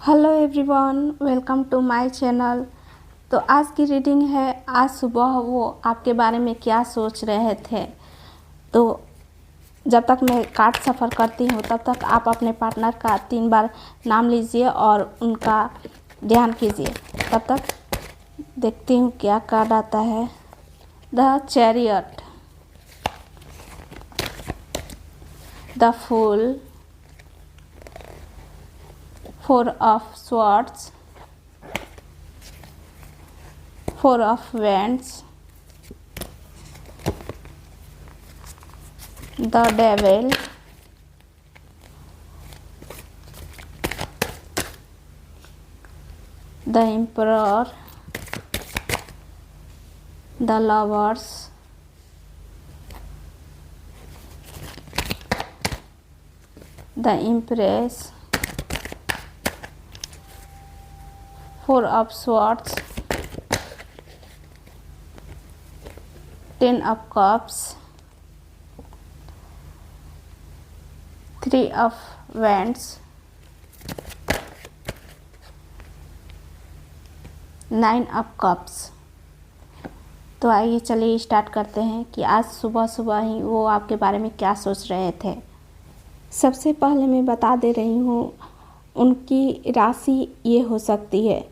Hello everyone, welcome to my channel. तो आज की रीडिंग है आज सुबह वो आपके बारे में क्या सोच रहे थे। तो जब तक मैं कार्ड सफ़र करती हूँ तब तक आप अपने पार्टनर का 3 बार नाम लीजिए और उनका ध्यान कीजिए। तब तक देखती हूँ क्या कार्ड आता है। The chariot, the fool, 4 of swords, 4 of wands, the devil, the emperor, the lovers, the empress, 4 of swords, 10 of cups, 3 of wands, 9 of cups। तो आइए चलिए स्टार्ट करते हैं कि आज सुबह सुबह ही वो आपके बारे में क्या सोच रहे थे। सबसे पहले मैं बता दे रही हूँ, उनकी राशि ये हो सकती है।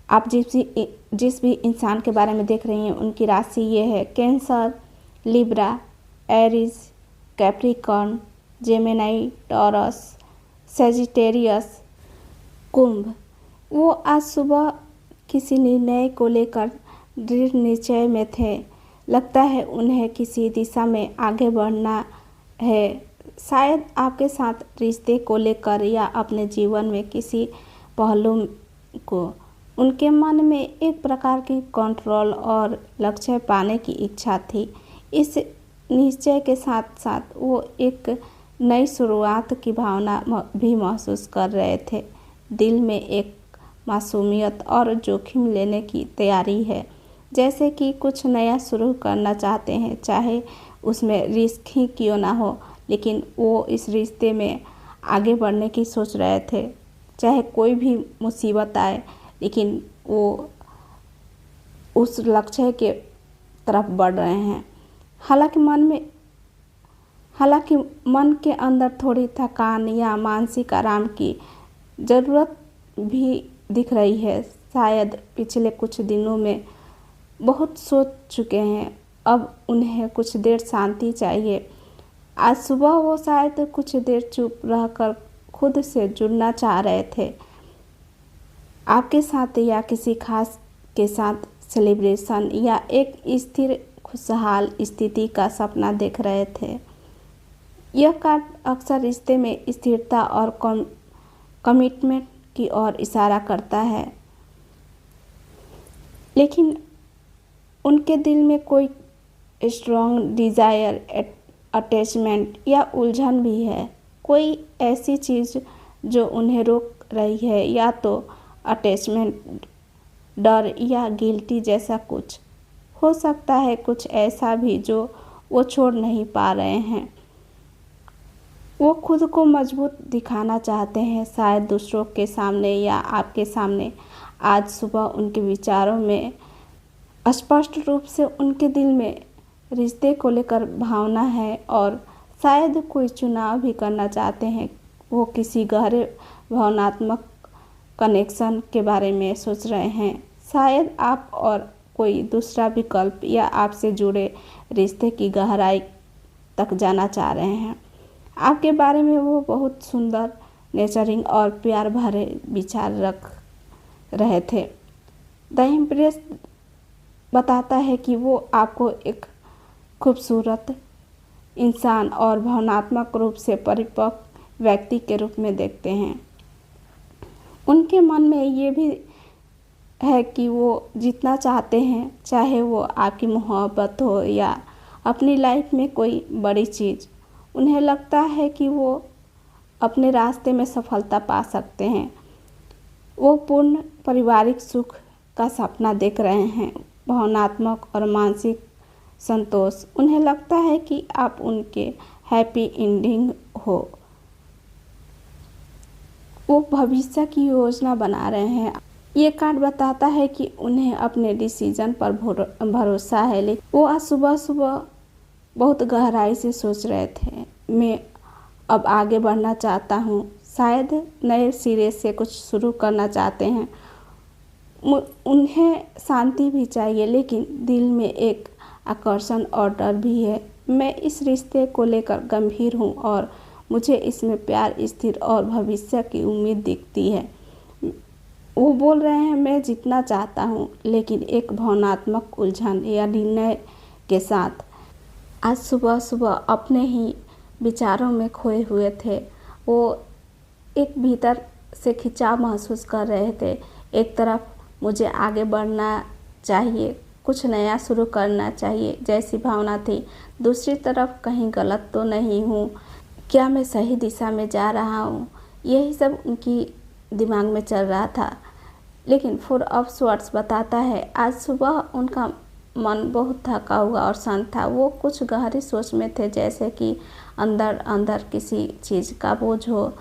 आप जिस भी इंसान के बारे में देख रही हैं उनकी राशि ये है Cancer, Libra, Aries, Capricorn, Gemini, Taurus, Sagittarius, कुंभ। वो आज सुबह किसी निर्णय को लेकर दृढ़ निश्चय में थे। लगता है उन्हें किसी दिशा में आगे बढ़ना है, शायद आपके साथ रिश्ते को लेकर या अपने जीवन में किसी पहलू को। उनके मन में एक प्रकार की कंट्रोल और लक्ष्य पाने की इच्छा थी। इस निश्चय के साथ साथ वो एक नई शुरुआत की भावना भी महसूस कर रहे थे। दिल में एक मासूमियत और जोखिम लेने की तैयारी है, जैसे कि कुछ नया शुरू करना चाहते हैं, चाहे उसमें रिस्क ही क्यों ना हो। लेकिन वो इस रिश्ते में आगे बढ़ने की सोच रहे थे, चाहे कोई भी मुसीबत आए, लेकिन वो उस लक्ष्य के तरफ बढ़ रहे हैं। हालांकि मन के अंदर थोड़ी थकान या मानसिक आराम की ज़रूरत भी दिख रही है। शायद पिछले कुछ दिनों में बहुत सोच चुके हैं, अब उन्हें कुछ देर शांति चाहिए। आज सुबह वो शायद कुछ देर चुप रहकर खुद से जुड़ना चाह रहे थे, आपके साथ या किसी खास के साथ सेलिब्रेशन या एक स्थिर खुशहाल स्थिति का सपना देख रहे थे। यह कार्ड अक्सर रिश्ते में स्थिरता और कमिटमेंट की ओर इशारा करता है, लेकिन उनके दिल में कोई स्ट्रॉन्ग डिज़ायर, अटैचमेंट या उलझन भी है। कोई ऐसी चीज़ जो उन्हें रोक रही है, या तो अटैचमेंट, डर या गिल्टी जैसा कुछ हो सकता है। कुछ ऐसा भी जो वो छोड़ नहीं पा रहे हैं। वो खुद को मजबूत दिखाना चाहते हैं, शायद दूसरों के सामने या आपके सामने। आज सुबह उनके विचारों में स्पष्ट रूप से उनके दिल में रिश्ते को लेकर भावना है और शायद कोई चुनाव भी करना चाहते हैं। वो किसी गहरे भावनात्मक कनेक्शन के बारे में सोच रहे हैं, शायद आप और कोई दूसरा विकल्प, या आपसे जुड़े रिश्ते की गहराई तक जाना चाह रहे हैं। आपके बारे में वो बहुत सुंदर, नेचरिंग और प्यार भरे विचार रख रहे थे। द एम्प्रेस बताता है कि वो आपको एक खूबसूरत इंसान और भावनात्मक रूप से परिपक्व व्यक्ति के रूप में देखते हैं। उनके मन में ये भी है कि वो जितना चाहते हैं, चाहे वो आपकी मोहब्बत हो या अपनी लाइफ में कोई बड़ी चीज़, उन्हें लगता है कि वो अपने रास्ते में सफलता पा सकते हैं। वो पूर्ण पारिवारिक सुख का सपना देख रहे हैं, भावनात्मक और मानसिक संतोष। उन्हें लगता है कि आप उनके हैप्पी एंडिंग हो। वो भविष्य की योजना बना रहे हैं। ये कार्ड बताता है कि उन्हें अपने डिसीजन पर भरोसा है। लेकिन वो आज सुबह सुबह बहुत गहराई से सोच रहे थे, मैं अब आगे बढ़ना चाहता हूँ, शायद नए सिरे से कुछ शुरू करना चाहते हैं। उन्हें शांति भी चाहिए, लेकिन दिल में एक आकर्षण और डर भी है। मैं इस रिश्ते को लेकर गंभीर हूँ और मुझे इसमें प्यार, स्थिर और भविष्य की उम्मीद दिखती है। वो बोल रहे हैं, मैं जीतना चाहता हूँ, लेकिन एक भावनात्मक उलझन या निर्णय के साथ। आज सुबह सुबह अपने ही विचारों में खोए हुए थे। वो एक भीतर से खिंचाव महसूस कर रहे थे। एक तरफ मुझे आगे बढ़ना चाहिए, कुछ नया शुरू करना चाहिए जैसी भावना थी। दूसरी तरफ कहीं गलत तो नहीं हूँ, क्या मैं सही दिशा में जा रहा हूँ, यही सब उनकी दिमाग में चल रहा था। लेकिन फोर ऑफ स्वॉर्ड्स बताता है आज सुबह उनका मन बहुत थका हुआ और शांत था। वो कुछ गहरी सोच में थे, जैसे कि अंदर अंदर किसी चीज़ का बोझ हो।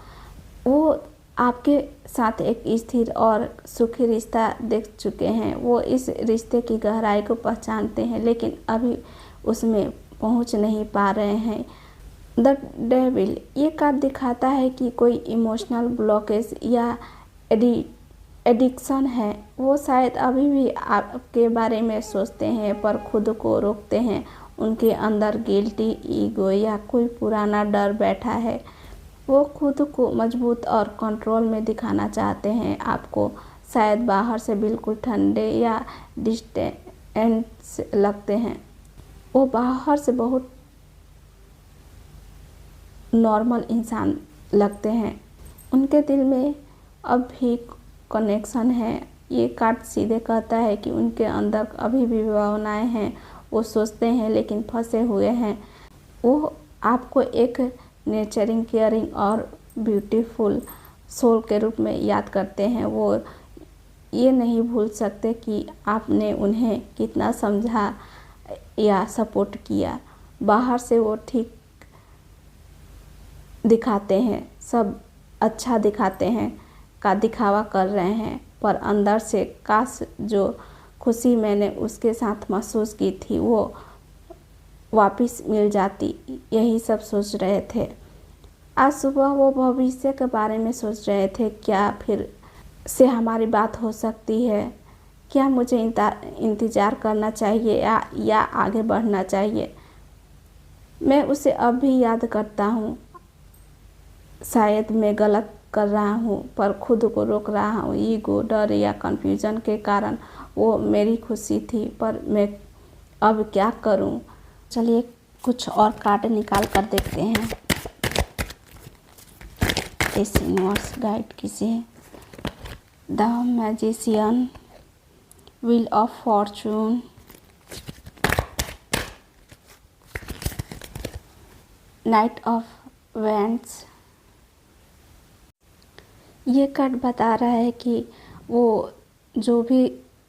वो आपके साथ एक स्थिर और सुखी रिश्ता देख चुके हैं। वो इस रिश्ते की गहराई को पहचानते हैं, लेकिन अभी उसमें पहुंच नहीं पा रहे हैं। द डेविल ये कार्ड दिखाता है कि कोई इमोशनल ब्लॉकेज या एडिक्शन है। वो शायद अभी भी आपके बारे में सोचते हैं पर खुद को रोकते हैं। उनके अंदर गिल्टी, ईगो या कोई पुराना डर बैठा है। वो खुद को मजबूत और कंट्रोल में दिखाना चाहते हैं। आपको शायद बाहर से बिल्कुल ठंडे या डिस्टेंस लगते हैं। वो बाहर से बहुत नॉर्मल इंसान लगते हैं। उनके दिल में अब भी कनेक्शन है। ये कार्ड सीधे कहता है कि उनके अंदर अभी भी भावनाएं हैं। वो सोचते हैं लेकिन फंसे हुए हैं। वो आपको एक नेचरिंग, केयरिंग और ब्यूटीफुल सोल के रूप में याद करते हैं। वो ये नहीं भूल सकते कि आपने उन्हें कितना समझा या सपोर्ट किया। बाहर से वो ठीक दिखाते हैं, सब अच्छा दिखाते हैं, का दिखावा कर रहे हैं, पर अंदर से काश जो खुशी मैंने उसके साथ महसूस की थी वो वापस मिल जाती, यही सब सोच रहे थे। आज सुबह वो भविष्य के बारे में सोच रहे थे, क्या फिर से हमारी बात हो सकती है, क्या मुझे इंतज़ार करना चाहिए या आगे बढ़ना चाहिए। मैं उसे अब भी याद करता हूँ, शायद मैं गलत कर रहा हूँ पर खुद को रोक रहा हूँ। ईगो, डर या कन्फ्यूज़न के कारण वो मेरी खुशी थी, पर मैं अब क्या करूँ। चलिए कुछ और कार्ड निकाल कर देखते हैं, इस यूनिवर्स गाइड किसे। The magician, wheel of Fortune, night of wands. ये कार्ड बता रहा है कि वो जो भी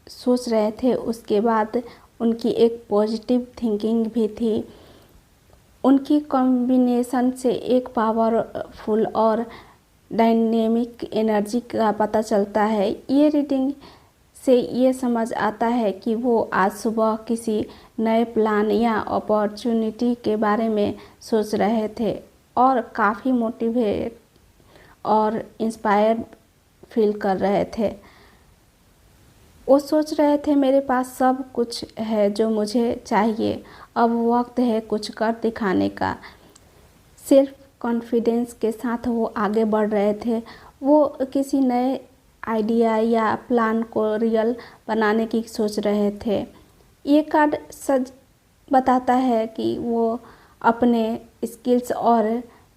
सोच रहे थे उसके बाद उनकी एक पॉजिटिव थिंकिंग भी थी। उनकी कॉम्बिनेशन से एक पावरफुल और डायनेमिक एनर्जी का पता चलता है। ये रीडिंग से ये समझ आता है कि वो आज सुबह किसी नए प्लान या अपॉर्चुनिटी के बारे में सोच रहे थे और काफ़ी मोटिवेट और इंस्पायर्ड फील कर रहे थे। वो सोच रहे थे, मेरे पास सब कुछ है जो मुझे चाहिए, अब वक्त है कुछ कर दिखाने का। सेल्फ कॉन्फिडेंस के साथ वो आगे बढ़ रहे थे। वो किसी नए आइडिया या प्लान को रियल बनाने की सोच रहे थे। ये कार्ड सच बताता है कि वो अपने स्किल्स और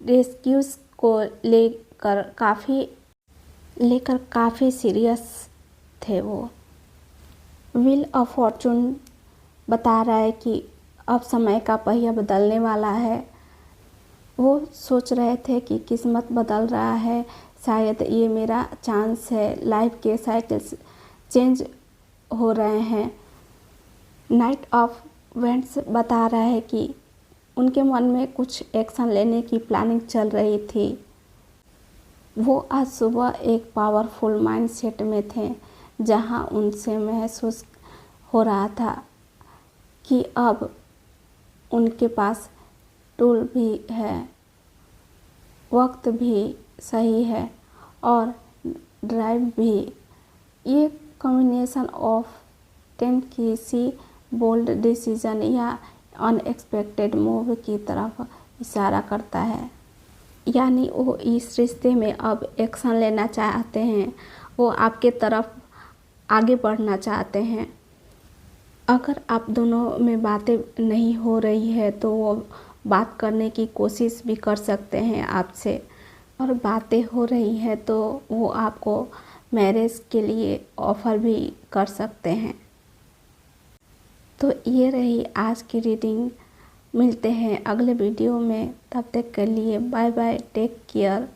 रेस्क्यूज को लेकर काफ़ी सीरियस थे। वो व्हील ऑफ फॉर्चून बता रहा है कि अब समय का पहिया बदलने वाला है। वो सोच रहे थे कि किस्मत बदल रहा है, शायद ये मेरा चांस है। लाइफ के साइकिल्स चेंज हो रहे हैं। नाइट ऑफ वेंट्स बता रहा है कि उनके मन में कुछ एक्शन लेने की प्लानिंग चल रही थी। वो आज सुबह एक पावरफुल माइंडसेट में थे, जहां उनसे महसूस हो रहा था कि अब उनके पास टूल भी है, वक्त भी सही है और ड्राइव भी। ये कॉम्बिनेशन ऑफ टेन किसी बोल्ड डिसीजन या अनएक्सपेक्टेड मूव की तरफ इशारा करता है। यानी वो इस रिश्ते में अब एक्शन लेना चाहते हैं, वो आपके तरफ आगे बढ़ना चाहते हैं। अगर आप दोनों में बातें नहीं हो रही है तो वो बात करने की कोशिश भी कर सकते हैं आपसे, और बातें हो रही हैं तो वो आपको मैरिज के लिए ऑफ़र भी कर सकते हैं। तो ये रही आज की रीडिंग। मिलते हैं अगले वीडियो में, तब तक के लिए बाय बाय, टेक केयर।